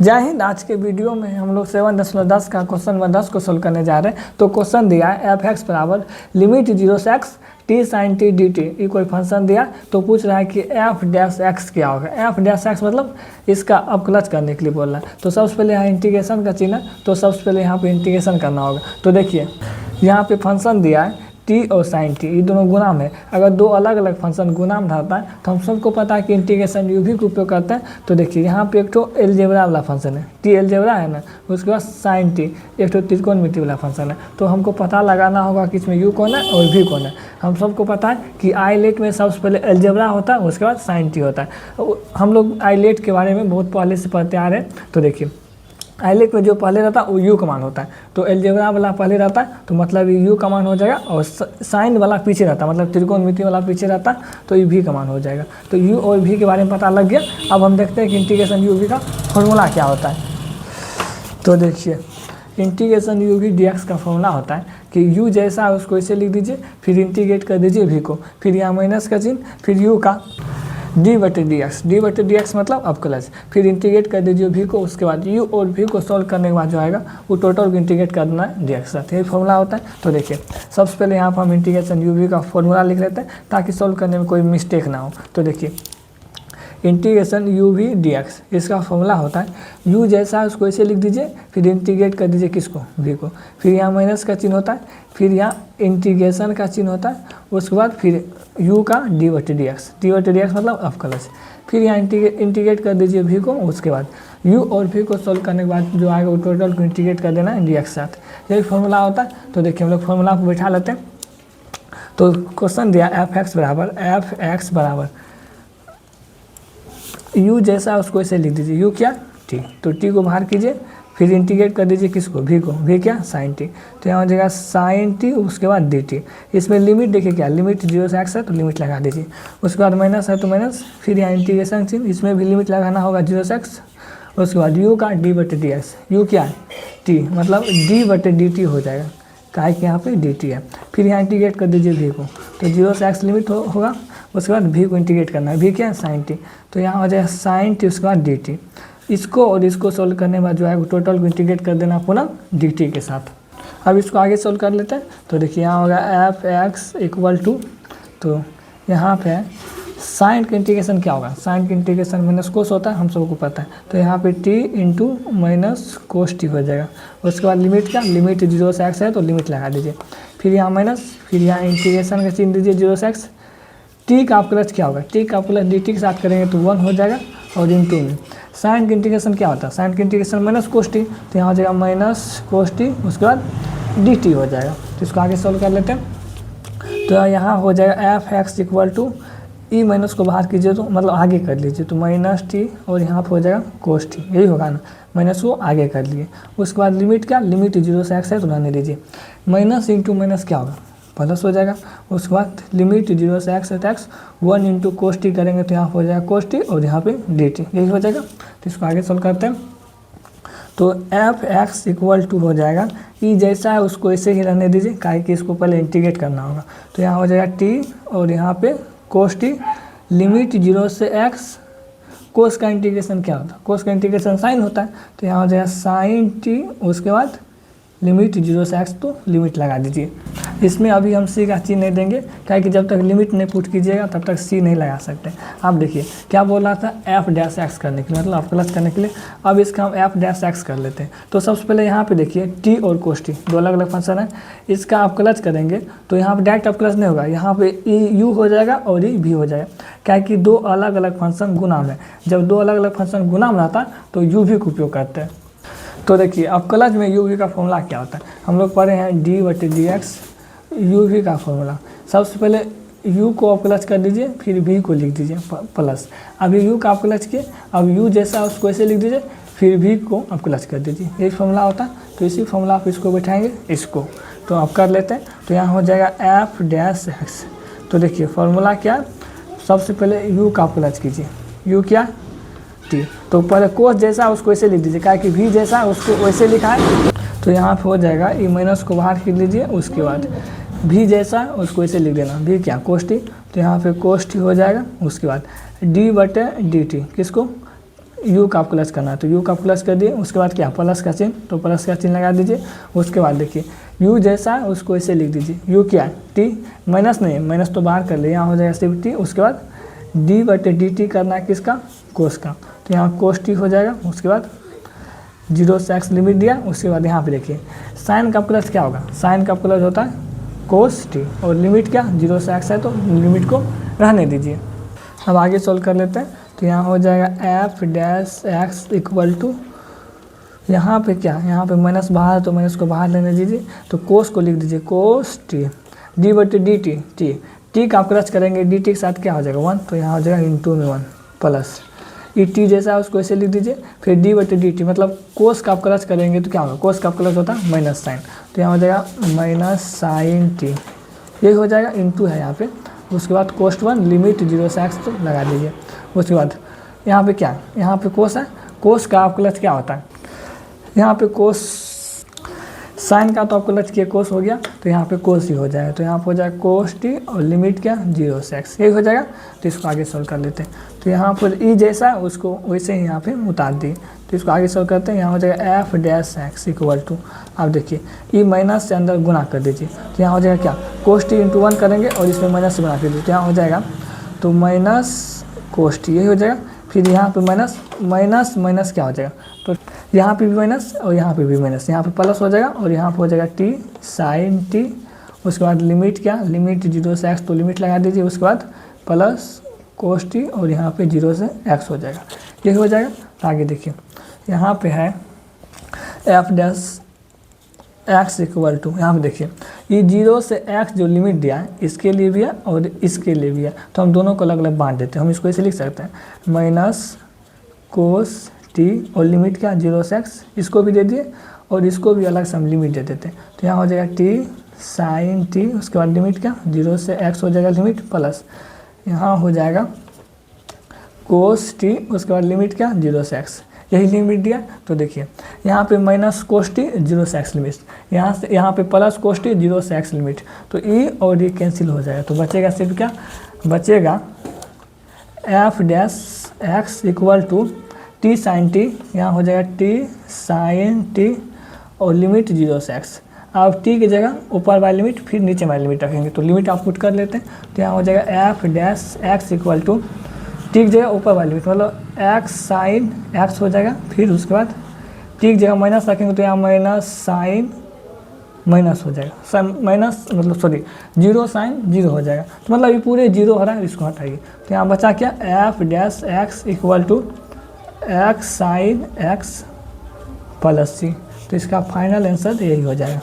जय हिंद। आज के वीडियो में हम लोग 7.10 का क्वेश्चन नंबर 10 को सोल्व करने जा रहे हैं। तो क्वेश्चन दिया है एफ एक्स बराबर लिमिट 0 से x t sine t d t. ये कोई फंक्शन दिया तो पूछ रहा है कि एफ डैश एक्स क्या होगा। एफ डैश एक्स मतलब इसका अवकलज करने के लिए बोल रहा है। तो सबसे पहले यहाँ इंटीग्रेशन का चिन्ह है, तो सबसे पहले यहाँ पे इंटीग्रेशन करना होगा। तो देखिए यहाँ पे फंक्शन दिया है टी और साइन टी, ये दोनों गुणाम है। अगर दो अलग अलग फंक्शन गुणाम रहता है तो हम सबको पता है कि इंटीग्रेशन यू भी का उपयोग करते हैं। तो देखिए यहाँ पे एक तो एलजेब्रा वाला फंक्शन है, टी एलजेब्रा है ना, उसके बाद साइन टी एक तो त्रिकोणमिति वाला फंक्शन है। तो हमको पता लगाना होगा कि इसमें यू कौन है और भी कौन है। हम सबको पता है कि आईलेट में सबसे पहले एलजेब्रा होता है, उसके बाद साइन टी होता है। हम लोग आईलेट के बारे में बहुत पहले से पढ़ते आ रहे हैं। तो देखिए आईलेट में जो पहले रहता है वो यू का मान होता है, तो एलजेब्रा वाला पहले रहता है तो मतलब यू का मान हो जाएगा, और साइन वाला पीछे रहता है मतलब त्रिकोणमिति वाला पीछे रहता है तो ये भी का मान हो जाएगा। तो यू और भी के बारे में पता लग गया। अब हम देखते हैं कि इंटीग्रेशन यू भी का फॉर्मूला क्या होता है। तो देखिए इंटीग्रेशन यू भी डी एक्स का फॉर्मूला होता है कि यू जैसा है उसको ऐसे लिख दीजिए, फिर इंटीग्रेट कर दीजिए भी को, फिर यहाँ माइनस का चिन्ह, फिर यू का डी बटे डी एक्स मतलब अवकलज, फिर इंटीग्रेट कर दीजिए भी को। उसके बाद यू और भी को सॉल्व करने के बाद जो आएगा वो टोटल को इंटीग्रेट करना है डी एक्स साथ, यही फॉर्मूला होता है। तो देखिए सबसे पहले यहाँ पर हम इंटीग्रेशन यू भी का फॉर्मूला लिख लेते हैं ताकि सॉल्व करने में कोई मिस्टेक ना हो। तो देखिए इंटीग्रेशन यू भी डी एक्स, इसका फॉर्मूला होता है यू जैसा है उसको ऐसे लिख दीजिए, फिर इंटीग्रेट कर दीजिए किसको, भी को, फिर यहाँ माइनस का चिन्ह होता है, फिर यहाँ इंटीग्रेशन का चिन्ह होता है, उसके बाद फिर यू का डी बटे डी एक्स मतलब अवकलज, फिर यहाँ इंटीग्रेट कर दीजिए भी को। उसके बाद यू और भी को सॉल्व करने के बाद जो आएगा वो टोटल को इंटीग्रेट कर देना है डी एक्स साथ, यही फॉर्मूला होता है। तो देखिए हम लोग फॉर्मूला को बैठा लेते हैं। तो क्वेश्चन दिया एफ एक्स बराबर यू जैसा उसको ऐसे लिख दीजिए, यू क्या टी, तो टी को बाहर कीजिए, फिर इंटीग्रेट कर दीजिए किसको, भी को, भी क्या साइन टी, तो यहाँ हो जाएगा साइन टी, उसके बाद डी टी। इसमें लिमिट देखिए क्या, लिमिट 0 से एक्स है तो लिमिट लगा दीजिए, उसके बाद माइनस है तो माइनस, फिर यहाँ इंटीग्रेशन चिन्ह, इसमें भी लिमिट लगाना होगा 0 से एक्स, उसके बाद यू का डी बटे डी एक्स, यू क्या है टी मतलब डी बटे डी टी हो जाएगा, काहे कि यहाँ पे डी टी है, फिर यहाँ इंटीग्रेट कर दीजिए भी को, तो 0 से एक्स लिमिट होगा, उसके बाद भी को इंटीग्रेट करना है, भी क्या है साइन टी, तो यहाँ हो जाएगा साइन टी, उसके बाद डी टी। इसको और इसको सोल्व करने के बाद जो है वो टोटल को इंटीग्रेट कर देना पुनः डी टी के साथ। अब इसको आगे सोल्व कर लेते हैं। तो देखिए यहाँ होगा एफ एक्स इक्वल टू, तो यहाँ पे साइन का इंटीग्रेशन क्या होगा, साइन का इंटीग्रेशन माइनस कोस होता है, हम सबको पता है, तो यहाँ पे T into minus cos t हो जाएगा। उसके बाद लिमिट क्या, लिमिट 0 से एक्स है तो लिमिट लगा दीजिए, फिर यहाँ माइनस, फिर यहाँ इंटीग्रेशन का चिन्ह दीजिए 0 से एक्स। टी का अवकलज क्या होगा, टी का अवकलज डी टी के साथ करेंगे तो 1 हो जाएगा, और इंटू में साइन का इंटीग्रेशन क्या होता है, साइन का इंटीग्रेशन माइनस कोस टी, तो यहाँ हो जाएगा माइनस कोस टी, उसके बाद डी टी हो जाएगा। तो इसको आगे सोल्व कर लेते हैं। तो यहाँ हो जाएगा f x equal to e minus को बाहर कीजिए तो मतलब आगे कर लीजिए, तो माइनस टी और यहाँ पर हो जाएगा कोस टी, यही होगा ना, माइनस को आगे कर लिए। उसके बाद लिमिट क्या, लिमिट 0 से एक्स है तो रहने दीजिए, माइनस इंटू माइनस क्या होगा प्लस हो जाएगा। उसके बाद लिमिट 0 से एक्स है तो एक्स, 1 इंटू कोस टी करेंगे तो यहाँ हो जाएगा कोस टी और यहाँ पे डी टी, यही हो जाएगा। तो इसको आगे सोल्व करते हैं। तो एफ एक्स इक्वल टू हो जाएगा ई जैसा है उसको ऐसे ही रहने दीजिए, काहे कि इसको पहले इंटीग्रेट करना होगा, तो यहाँ हो जाएगा टी और यहाँ पे कोस टी, लिमिट 0 से एक्स, कोस का इंटीग्रेशन क्या होता है, कोस का इंटीग्रेशन साइन होता है, तो यहाँ हो जाएगा साइन टी, उसके बाद लिमिट 0 से एक्स तो लिमिट लगा दीजिए। इसमें अभी हम सी का चिन्ह नहीं देंगे, क्या कि जब तक लिमिट नहीं पुट कीजिएगा तब तक सी नहीं लगा सकते। आप देखिए क्या बोल रहा था, एफ डैश एक्स करने के लिए मतलब अवकलज करने के लिए। अब इसका हम एफ डैश एक्स कर लेते हैं। तो सबसे पहले यहाँ पे देखिए टी और कोस टी दो अलग अलग फंक्शन है, इसका अवकलज करेंगे तो यहाँ पे डायरेक्ट अवकलज नहीं होगा, यहाँ पे ई यू हो जाएगा और ई भी हो जाएगा, क्या कि दो अलग अलग फंक्शन गुणाम है। जब दो अलग अलग फंक्शन गुणाम रहता है तो यू भी का उपयोग करते हैं। तो देखिए अवकलज में यू भी का फॉर्मूला क्या होता है, हम लोग पढ़े हैं डी बटे डी एक्स यू भी का फॉर्मूला। सबसे पहले यू को अवकलज कर दीजिए, फिर भी को लिख दीजिए प्लस, अभी यू का अवकलज किए, अब यू जैसा उसको ऐसे लिख दीजिए, फिर भी को अवकलज कर दीजिए, यही फॉर्मूला होता है। तो इसी फॉर्मूला आप इसको बैठाएंगे इसको, तो आप कर लेते हैं। तो यहाँ हो जाएगा एफ डैश एक्स। तो देखिए फॉर्मूला क्या, सबसे पहले यू का अवकलज कीजिए, यू क्या टी, तो पहले कोस जैसा उसको ऐसे लिख दीजिए, क्या कि भी जैसा उसको वैसे लिखा है, तो यहाँ पे हो जाएगा ई माइनस को बाहर कर लीजिए, उसके बाद भी जैसा उसको ऐसे लिख देना, भी क्या कोस टी, तो यहाँ पे कोस टी हो जाएगा। उसके बाद डी बटे डी टी, किसको यू का प्लस करना है, तो यू का प्लस कर दिए, उसके बाद क्या प्लस का चिन्ह, तो प्लस का चिन्ह लगा दीजिए। उसके बाद देखिए यू जैसा है उसको ऐसे लिख दीजिए, यू क्या है टी, माइनस नहीं, माइनस तो बाहर कर ले, यहाँ हो जाएगा सिर्फ टी। उसके बाद डी बटे डी टी करना है किसका, कोस का, तो यहाँ कोस टी हो जाएगा। उसके बाद 0 से x लिमिट दिया। उसके बाद यहाँ पे देखिए साइन का प्लस क्या होगा, साइन का प्लस होता है कोस टी, और लिमिट क्या 0 से x है तो लिमिट को रहने दीजिए। अब आगे सोल्व कर लेते हैं, तो यहाँ हो जाएगा f dash x equal to, यहाँ पे क्या, यहाँ पे माइनस बाहर तो माइनस को बाहर लेने दीजिए, तो कोस को लिख दीजिए कोस टी, डी बटे डी टी, टी का प्लस करेंगे डी टी के साथ क्या हो जाएगा 1, तो यहाँ हो जाएगा इंटू में 1 प्लस ई टी जैसा है उसको ऐसे लिख दीजिए। फिर डी बटे डी टी मतलब कोस का प्लस करेंगे तो क्या होगा, कोस का प्लस होता है माइनस साइन, तो यहाँ हो जाएगा माइनस साइन टी, ये हो जाएगा इंटू है यहाँ पे। उसके बाद कोस्ट 1 लिमिट 0 से x तो लगा दीजिए। उसके बाद यहाँ पे क्या, यहाँ पे कोस है, कोस का प्लस क्या होता है, यहाँ पे कोस साइन का तो आपको लच किया कोस हो गया, तो यहाँ पे कोस ही हो जाएगा, तो यहाँ पे हो जाएगा कोस टी और लिमिट क्या 0 से x, यही हो जाएगा। तो इसको आगे सोल्व कर लेते हैं, तो यहाँ पर ई जैसा है उसको वैसे ही यहाँ पे उतार दिए, तो इसको आगे सोल्व करते हैं। यहाँ हो जाएगा f dash x equal to, आप देखिए ई माइनस से अंदर गुना कर दीजिए, तो यहाँ हो जाएगा क्या कोस टी इंटू 1 करेंगे और इसमें माइनस से गुना कर दीजिए, तो यहाँ हो जाएगा तो माइनस कोस टी, यही हो जाएगा। फिर यहाँ पे माइनस माइनस माइनस क्या हो जाएगा, तो यहाँ पे भी माइनस और यहाँ पे भी माइनस, यहाँ पे प्लस हो जाएगा और यहाँ पे हो जाएगा टी साइन टी। उसके बाद लिमिट क्या, लिमिट 0 से x तो लिमिट लगा दीजिए। उसके बाद प्लस कोस टी और यहाँ पे 0 से x हो जाएगा, ये हो जाएगा। तो आगे देखिए यहाँ पे है f dash x equal to, यहाँ पे देखिए ये 0 से x जो लिमिट दिया है इसके लिए भी है और इसके लिए भी है, तो हम दोनों को अलग अलग बांट देते हैं। हम इसको ऐसे लिख सकते हैं माइनस कोस टी और लिमिट क्या 0 से x, इसको भी दे दिए और इसको भी अलग से हम लिमिट दे देते हैं, तो यहाँ हो जाएगा टी साइन टी। उसके बाद लिमिट क्या 0 से x हो जाएगा लिमिट प्लस यहाँ हो जाएगा कोस टी। उसके बाद लिमिट क्या 0 से x, यही लिमिट दिया। तो देखिए यहाँ पे माइनस कोस टी 0 से x लिमिट, यहाँ पे प्लस कोस टी 0 से x लिमिट, तो ई और ये कैंसिल हो जाएगा, तो बचेगा सिर्फ क्या बचेगा f dash x equal to t sine t, यहाँ हो जाएगा टी साइन टी और लिमिट 0 से x। अब टी की जगह ऊपर वाली लिमिट फिर नीचे वाली लिमिट रखेंगे, तो लिमिट आप पुट कर लेते हैं, तो यहाँ हो जाएगा f dash x equal to t की जगह ऊपर वाली लिमिट मतलब एक्स साइन एक्स हो जाएगा। फिर उसके बाद टी की जगह माइनस रखेंगे, तो यहाँ माइनस साइन माइनस हो जाएगा, माइनस मतलब सॉरी 0 साइन 0 हो जाएगा, तो मतलब ये पूरे 0 हो रहा है, इसको हटाइए, तो यहाँ बचा क्या f dash x equal to x sine x plus c, तो इसका फाइनल आंसर यही हो जाएगा।